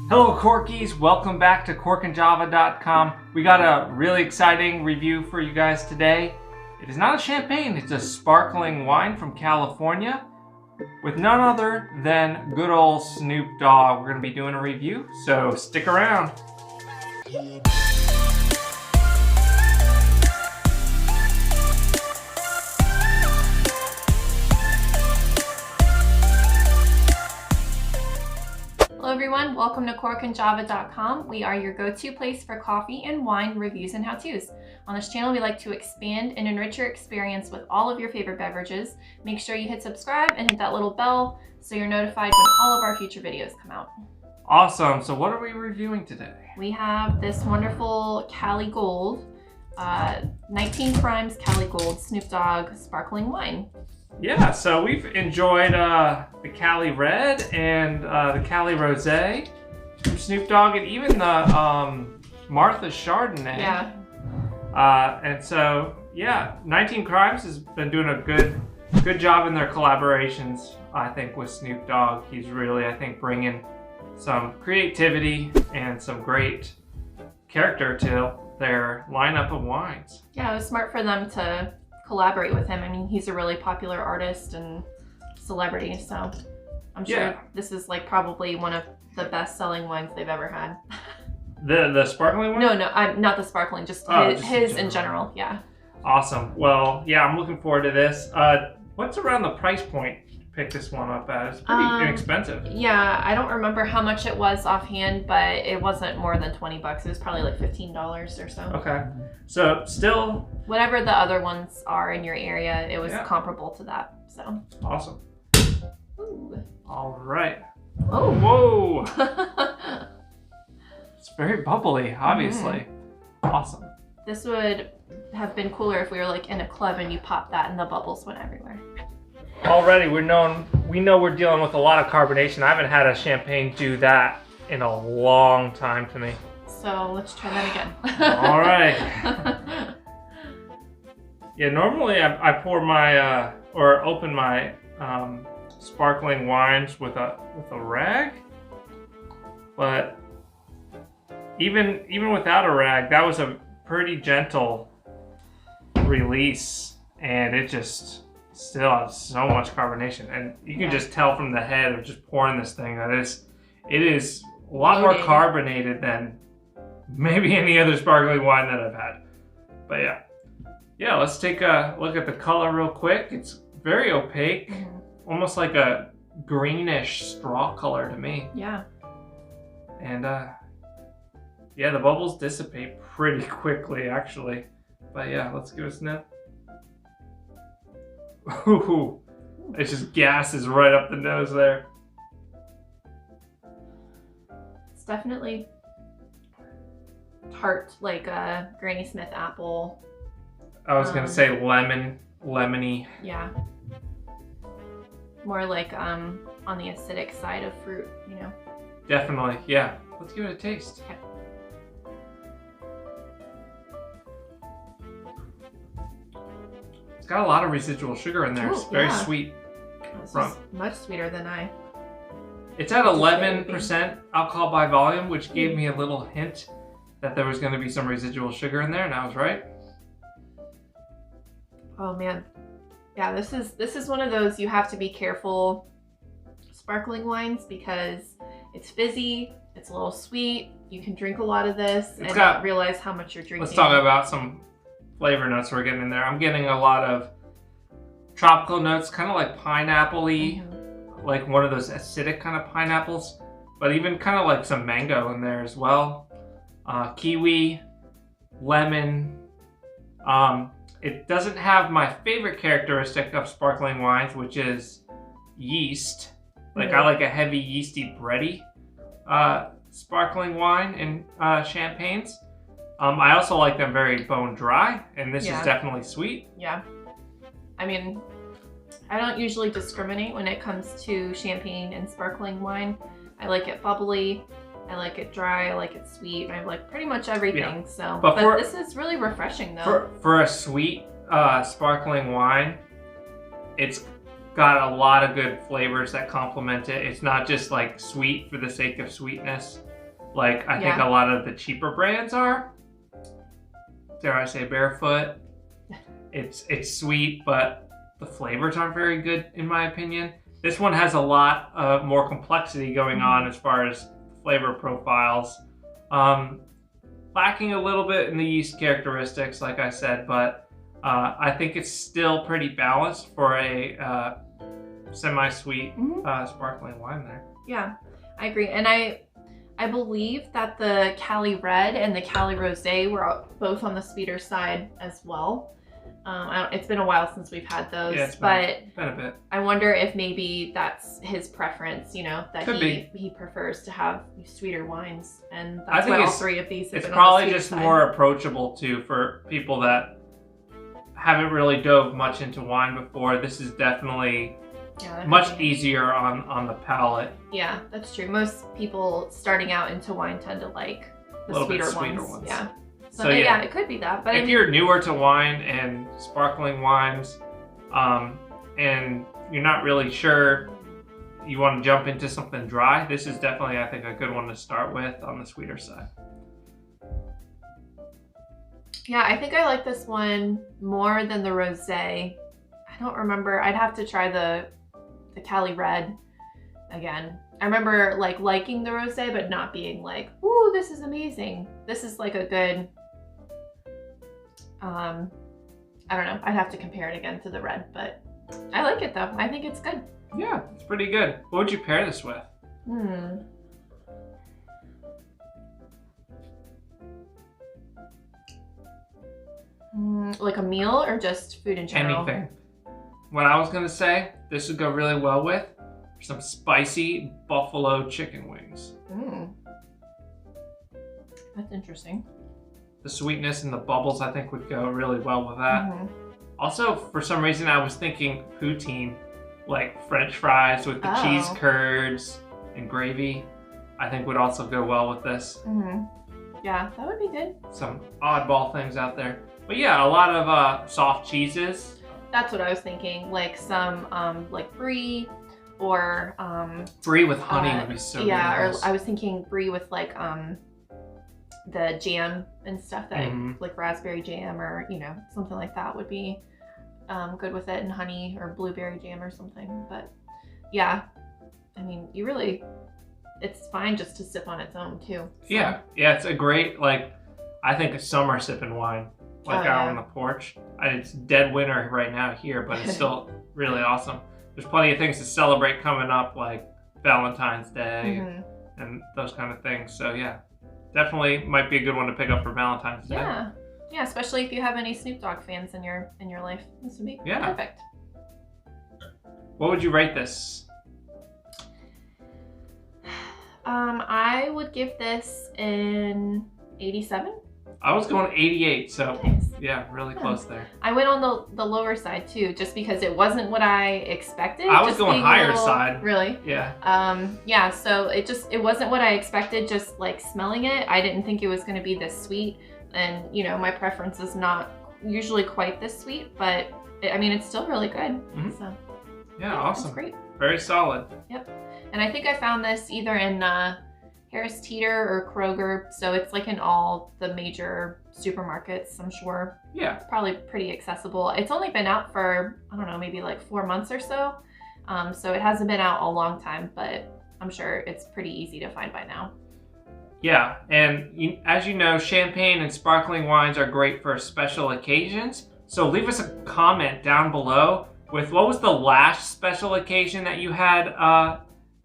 Hello Corkies, welcome back to corkandjava.com. We got a really exciting review for you guys today. It is not a champagne, it's a sparkling wine from California with none other than good old Snoop Dogg. We're going to be doing a review, so stick around. Hello everyone, welcome to corkandjava.com. We are your go-to place for coffee and wine reviews and how-tos. On this channel, we like to expand and enrich your experience with all of your favorite beverages. Make sure you hit subscribe and hit that little bell so you're notified when all of our future videos come out. Awesome, so what are we reviewing today? We have this wonderful Cali Gold, 19 Crimes Cali Gold Snoop Dogg sparkling wine. Yeah, so we've enjoyed the Cali Red and the Cali Rose from Snoop Dogg, and even the Martha Chardonnay. Yeah. And so, yeah, 19 Crimes has been doing a good job in their collaborations, I think, with Snoop Dogg. He's really, I think, bringing some creativity and some great character to their lineup of wines. Yeah, it was smart for them to collaborate with him. I mean, he's a really popular artist and celebrity, so I'm sure this is like probably one of the best-selling wines they've ever had. The sparkling one? No, not the sparkling, just his in general. Yeah. Awesome. Well, yeah, I'm looking forward to this. What's around the price point to pick this one up at? It's pretty inexpensive. Yeah, I don't remember how much it was offhand, but it wasn't more than 20 bucks. It was probably like $15 or so. Okay. So still, whatever the other ones are in your area, it was comparable to that. So awesome. Ooh. All right. Oh. Whoa. It's very bubbly, obviously. Awesome. This would have been cooler if we were like in a club and you popped that and the bubbles went everywhere. Already we know we're dealing with a lot of carbonation. I haven't had a champagne do that in a long time to me. So let's try that again. All right. Yeah, normally I pour my or open my sparkling wines with a rag, but even without a rag, that was a pretty gentle release, and it just still has so much carbonation, and you can just tell from the head of just pouring this thing that it is a lot more carbonated than maybe any other sparkling wine that I've had. But yeah, let's take a look at the color real quick. It's very opaque, almost like a greenish straw color to me. Yeah. And yeah, the bubbles dissipate pretty quickly, actually. But yeah, let's give it a sniff. Ooh, it's just gases right up the nose there. It's definitely tart, like a Granny Smith apple. I was gonna say lemony. Yeah. More like on the acidic side of fruit, you know. Definitely, yeah. Let's give it a taste. Okay. It's got a lot of residual sugar in there. It's very sweet. This is much sweeter than I. It's at 11% alcohol by volume, which gave me a little hint that there was going to be some residual sugar in there, and I was right. Oh man, yeah, this is one of those you have to be careful sparkling wines because it's fizzy, it's a little sweet. You can drink a lot of this and not realize how much you're drinking. Let's talk about some flavor notes we're getting in there. I'm getting a lot of tropical notes, kind of like pineapple-y, like one of those acidic kind of pineapples, but even kind of like some mango in there as well. Kiwi, lemon. It doesn't have my favorite characteristic of sparkling wines, which is yeast. Like I like a heavy yeasty bready sparkling wine and champagnes. I also like them very bone dry, and this is definitely sweet. Yeah. I mean, I don't usually discriminate when it comes to champagne and sparkling wine. I like it bubbly, I like it dry, I like it sweet, I like pretty much everything. Yeah. So, but this is really refreshing though. For a sweet sparkling wine, it's got a lot of good flavors that complement it. It's not just like sweet for the sake of sweetness. like I think a lot of the cheaper brands are. Dare I say Barefoot. It's sweet, but the flavors aren't very good in my opinion. This one has a lot more complexity going on as far as flavor profiles. Lacking a little bit in the yeast characteristics, like I said, but I think it's still pretty balanced for a semi-sweet sparkling wine there. Yeah, I agree. And I believe that the Cali Red and the Cali Rose were both on the sweeter side as well. It's been a while since we've had those, been a bit. I wonder if maybe that's his preference, you know, that he prefers to have sweeter wines, and that's why all three of these have been probably on the just side. more approachable too for people that haven't really dove much into wine before. This is definitely much easier on the palate. Yeah, that's true. Most people starting out into wine tend to like the sweeter ones. Yeah. So yeah, it could be that. But if you're newer to wine and sparkling wines, and you're not really sure you want to jump into something dry, this is definitely, I think, a good one to start with on the sweeter side. Yeah, I think I like this one more than the rosé. I don't remember. I'd have to try the Cali Red again. I remember like liking the rosé, but not being like, ooh, this is amazing. This is like a good, I don't know. I'd have to compare it again to the red, but I like it though. I think it's good. Yeah, it's pretty good. What would you pair this with? Like a meal or just food in general? Anything. What I was gonna say, this would go really well with some spicy buffalo chicken wings. That's interesting. The sweetness and the bubbles, I think, would go really well with that. Also, for some reason, I was thinking poutine, like French fries with the cheese curds and gravy, I think would also go well with this. Yeah, that would be good. Some oddball things out there. But yeah, a lot of soft cheeses. That's what I was thinking. Like some like brie or brie with honey would be so good. Yeah, or I was thinking brie with like the jam and stuff that like raspberry jam or something like that would be good with it, and honey or blueberry jam or something. But yeah, I mean, it's fine just to sip on its own too. So. Yeah, it's a great, like, I think a summer sipping wine, like out on the porch. It's dead winter right now here, but it's still really awesome. There's plenty of things to celebrate coming up, like Valentine's Day and those kind of things. So yeah, definitely might be a good one to pick up for Valentine's Day. Yeah, especially if you have any Snoop Dogg fans in your life. This would be perfect. What would you rate this? I would give this an 87. I was going 88, so nice. Yeah, really close there. I went on the lower side too, just because it wasn't what I expected. I was going higher side. Really? Yeah. Yeah, so it wasn't what I expected, just like smelling it. I didn't think it was going to be this sweet, and my preference is not usually quite this sweet, but I mean, it's still really good. So yeah, awesome. It's great. Very solid. Yep. And I think I found this either in Harris Teeter or Kroger, so it's like in all the major supermarkets, I'm sure. Yeah. It's probably pretty accessible. It's only been out for, I don't know, maybe like 4 months or so. So it hasn't been out a long time, but I'm sure it's pretty easy to find by now. Yeah, and as you know, champagne and sparkling wines are great for special occasions. So leave us a comment down below with what was the last special occasion that you had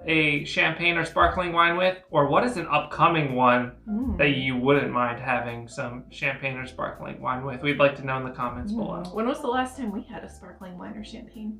a champagne or sparkling wine with, or what is an upcoming one that you wouldn't mind having some champagne or sparkling wine with? We'd like to know in the comments below. When was the last time we had a sparkling wine or champagne?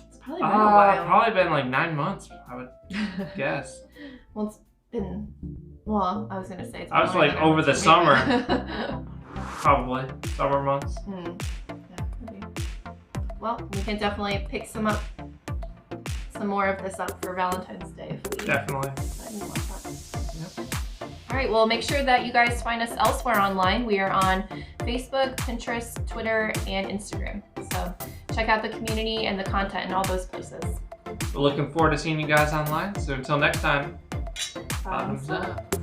It's probably been a while. Probably been like 9 months, I would guess. Well, it's been, well, I was gonna say it's been I was like over the summer. Probably summer months. Yeah, maybe. Well, we can definitely pick some more of this up for Valentine's Day if we definitely. Yep. All right, well, make sure that you guys find us elsewhere online. We are on Facebook, Pinterest, Twitter, and Instagram. So check out the community and the content in all those places. We're looking forward to seeing you guys online. So until next time. Bottoms up.